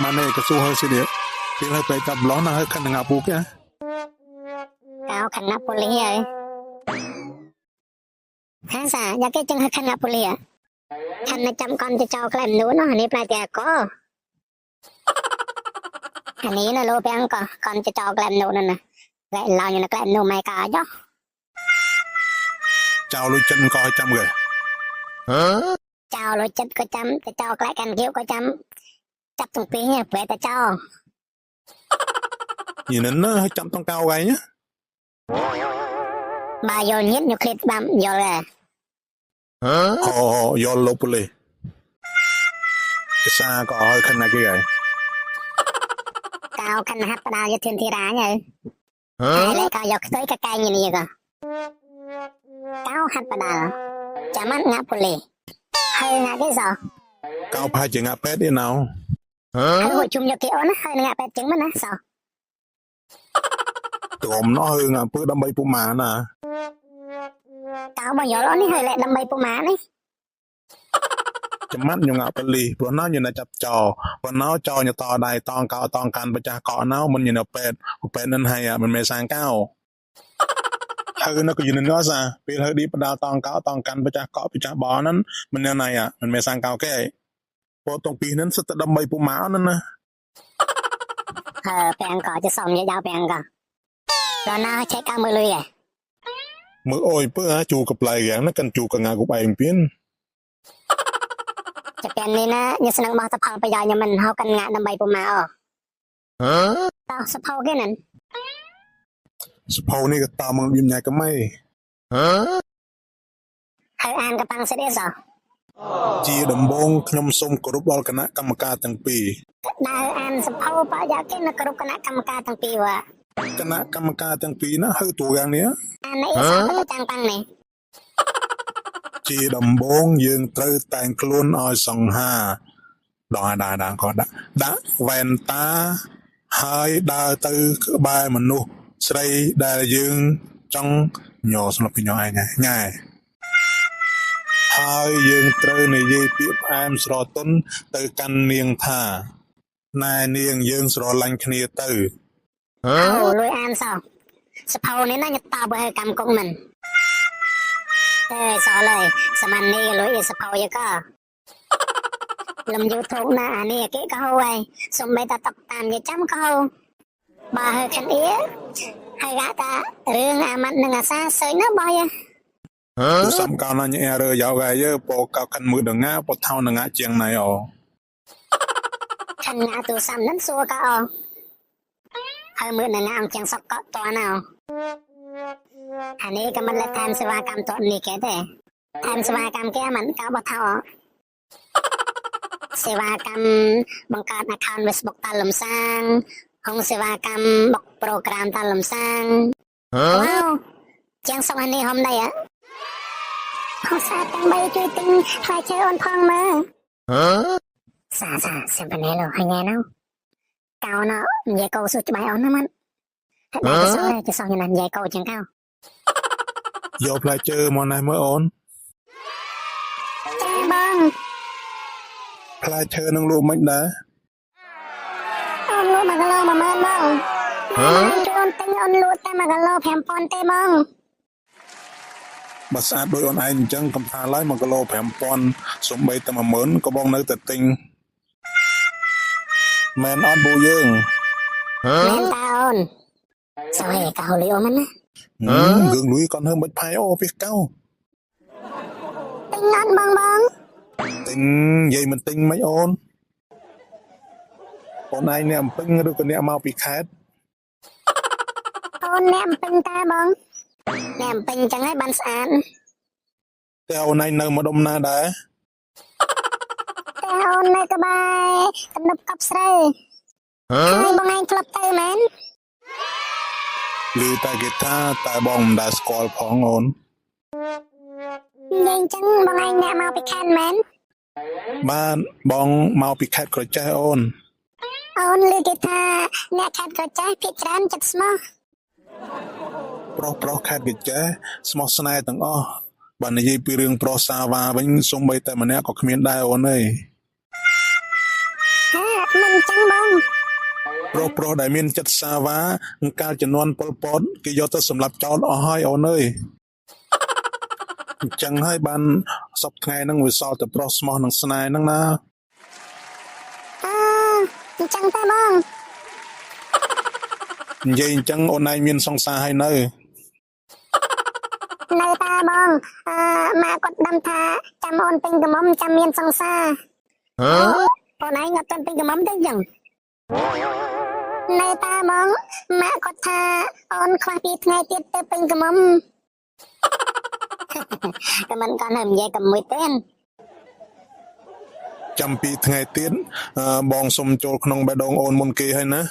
ម៉ាណែក៏សួរហើយសិនេះពេលហើយទៅចាប់ឡោះណាហើយខណ្ឌងាពូគេកៅខណៈប៉ូលីសហើយខាងសាយ៉ាគេចឹងខណៈប៉ូលីសខណៈចាំកន់ទៅចោលក្លែមនោះណានេះផ្លែតែកអានេះណាលោពាំងក៏កន់ទៅចោលក្លែមនោះណាតែឡៅនៅក្លែមនោះម៉ែកាចុះចៅលុយចិនក៏ឲ្យចាំគេចោលលុយចិត្តក៏ចាំទៅចោលក្លែកាន់គៀវក៏ចាំចាប់ទាំងពីរប្រែតែចោលយីនឹងឲ្យចាំតង់កៅໄງណាបើយល់ញៀតញូក្លេតបាំយល់អូយល់លោកប៉ូលីសភាសាក៏ឲ្យខណ្ឌគេហើយកៅខណៈហាត់បដាយុធានធីរាញហើយលេក៏យកខ្ទុយក៏កែងនេះក៏កៅហាត់បដាចាំមិនងាប៉ូលីសហើយងាគេសោះកៅផាជាងាពេទ្យឯណៅហើយជុំយកគេអូនណាហើយងាពេទ្យចឹងមិនណាសោះទ្រាំណោះរឿងអំពើដើម្បីពុម៉ាណាកៅបើយល់អូននេះហើយលេដើម្បីពុម៉ានេះចាំម៉ាត់ញងប៉ូលីសព្រោះណៅញណាចាប់ចោព្រោះណៅចោញតដៃតងកៅតងកាន់ប្រចាស់កកណៅមិនញណាពេទ្យពេទ្យនឹងហើយមិនមែនសាងកៅហើយនៅក៏យីនឹងសាពេលហើយឌីបដាតងកៅតងកាន់ប្រចាស់កកប្រចាស់បោហ្នឹងមិនណៃមិនមែនសាងកៅគេព្រោះតងពីហ្នឹងសិតតែដើម្បីពុម៉ាហ្នឹងណាពាំងក៏จะส่งยาวๆពាំងក៏ដល់ណាចេះកៅមើលលុយមើលអុយពើជួកប្លែកយ៉ាងណាកាន់ជួកងាគប់ឯងពៀនจะเป็นនេះណាញ៉ាំស្នឹងមកទៅផលប្រយោជន៍ខ្ញុំមិនហៅកាន់ងាដើម្បីពុំមកតោះសភៅគេហ្នឹងសភៅនេះក៏តាមមកវាញ៉ាកំៃហើយអានកប៉ាំងសេរីសោះជាដំបងខ្ញុំសូមគោរពដល់គណៈកម្មការទាំងពីរដើរអានសភៅបរិយាគេនៅគ្រប់គណៈកម្មការទាំងពីរគណៈកម្មការទាំងពីរណាហើយតួយ៉ាងនេះអានេះសោះទៅចាំងប៉ាំងនេះជាដំបងយើងត្រូវតែងខ្លួនឲ្យសង្ហាដល់ក៏ដាក់វ៉ែនតាហើយដើរទៅក្បែរមនុស្សស្រីដែលយើងចង់ញ័រស្លុបពីញ័រឯងញ៉ែហើយយើងត្រូវនិយាយពាក្យផ្អែមស្រទន់ទៅកាន់នាងថាណែនាងយើងស្រឡាញ់គ្នាទៅអូលួយអានសោះសភៅនេះណាញ៉ាំតបឲ្យកម្មគង់មិនសោះเลยสมันนี่ลอยสภาวยก็ลมยูทูบนะอันนี้គេក៏ហើយសំបីតាតកតាមយចាំក៏បើហើយខានអ៊ីហើយថារឿងអាម៉ាត់នឹងអាសាសើញណាបើយសំកោណាញ៉ែរើយកហើយពកកខាន់មើលដងាពថោដងាជាងណៃអូខានងាទូសំនឹងសួរក៏អហើយមើលដងាអង្គជាងសក់ក៏តណោអានេះក៏មិនលតាមសេវាកម្មតនេះគេទេតាមសេវាកម្មគេមិនក៏បោះថោសេវាកម្មបង្កើត account Facebook តាលំសាងហងសេវាកម្មបុក program តាលំសាងវ៉ាវជាងសុំអានេះហមដែរខុសសាទាំងបីជួយទិញផ្លែឈើអូនផងមើលសាសិមណែលោកហើយណែណៅកៅណៅនិយាយកោសុច្បាស់អូនណាមិនតែទៅសោះញ៉ាំនិយាយកោជាងកៅយកផ្លែឈើមកណែមើលអូនចាបងផ្លែឈើនឹងលក់មិនដែរអូនលក់1គីឡូ10000បងជួយអូនទិញអូនលក់តែ1គីឡូ5000ទេបងបើស្អាតដោយអូនឯងអញ្ចឹងកំថាឡើយ1គីឡូ5000សំបីតែ10000ក៏បងនៅតែទិញមែនអត់ប៊ូយើងមែនតើអូនសួយកៅលីអូនណារឿងលុយcòn hơn bạch phái ô việc cao tinh anh băng tinh vậy mình tinh mấy ôn ai nèm pinh được còn nèm mau bị khát ôn nèm pinh ta băng nèm pinh chẳng hay ban sán theo này nơ mà đông na đá theo ôn này cái bài cầm đập cặp sợi hai băng anh club tay mếnลือตากีตาร์ตาบองดาสกอลพองโอนยังจังบองไอ้เนี่ยมาไปแคนแมนบ้านบองเมาปีแคทกระจายโอนลือกีตาร์เนี่ยแคทกระจายพิจารณาจัดสมอโปรแคทกระจายสมอสไนตั้งอ้อบันนี้ปีเรื่องโปรซาวาเป็นทรงใบแต่มันเนี่ยก็ขมิ้นได้โอนเลย មិនចឹងបង ប្រុសដែលមានចិត្តសាវ៉ាកាលជំនាន់ប៉ុលពតគេយកទៅសម្លាប់ចោលអស់ហើយអូនអើយអញ្ចឹងហើយបានសពថ្ងៃហ្នឹងវាសល់តែប្រុសស្មោះនឹងស្នេហ៍ហ្នឹងណា អញ្ចឹងតែបង និយាយអញ្ចឹងអូនឯងមានសង្សារហើយនៅ នៅតាបងម៉ាក់គាត់ដឹងថាចាំអូនពេញកំមុំចាំមានសង្សារអូនឯងអត់ទាន់ពេញកំមុំទេអញ្ចឹងនៅតាបងម៉ាក់គាត់ថាអូនខ្វះពីថ្ងៃទៀតទៅពេញកំមុំ តែមិនកាន់តែនិយាយកំមួយទេ ចាំពីថ្ងៃទៀតបងសុំចូលក្នុងបេះដូងអូនមុនគេហើយណា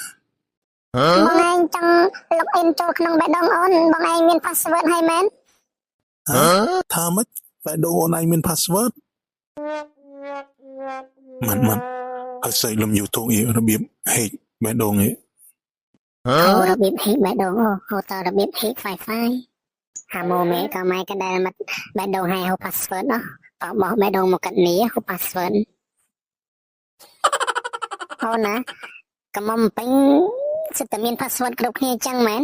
បងឯងចង់លុកអ៊ិនចូលក្នុងបេះដូងអូនបងឯងមាន password ហើយមែន ថាម៉េចបេះដូងអូនឯងមាន password មិនហើយស្អីលំ YouTube របៀបហេកបេះដូងនេះ របៀបហេកបេះដូងអូតើរបៀបហេក Wi-Fi ហាម៉ូមេក៏ម៉ែក៏ដែលមកបេះដូងឲ្យហៅ password បោះបេះដូងមកកាត់នេះហៅ password អូនណាកំមុំពេញសិតតែមាន password គ្រប់គ្នាចឹងមែន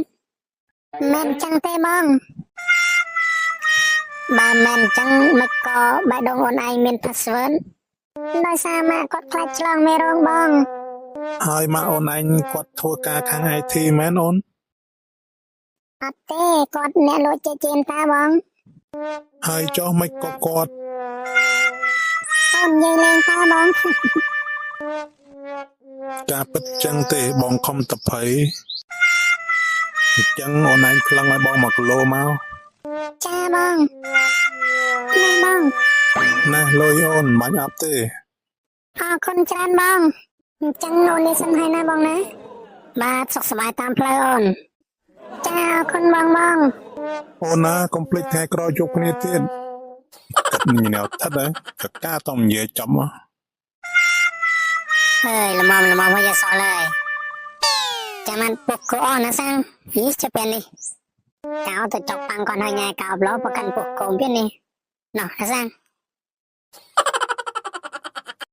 ចឹងទេបងបើមែនចឹងមិនក៏បេះដូងអូនឯងមាន password ដោយសារម៉ាក់គាត់ខ្លាចឆ្លងមេរោគបង ហើយម៉ាក់អូនឯងគាត់ធ្វើការខាង IT មែនអូន អត់ទេគាត់អ្នកលក់ចេកជៀនតាបង ហើយចុះមិនក៏គាត់ អូននិយាយលេងតាបង ការពិតចឹងទេបងខំតភ័យអញ្ចឹងអូនឯងខ្លាំងឲ្យបង1គីឡូមក ចាបងណែបង ណាលុយអូនមិនអាប់ទេ អរគុណច្រើនបងអញ្ចឹងអូននេះសិនហើយណាបងណាបាទសុខសប្បាយតាមផ្លូវអូនចាអរគុណបង អូនណាកុំភ្លេចថ្ងៃក្រោយជួបគ្នាទៀតគិតញ៉ៅថិតហើយកកាតំនិយាយចំ អើយល្មមមកយកសល់ហើយចាំមិនពុកគោអស់ណាសាំងហីជាពេលនេះកៅទៅចុកប៉ាំងគាត់ឲ្យញ៉ែកៅប្លោប្រកាន់ពុកកូនទៀតនេះណោះណាសាំង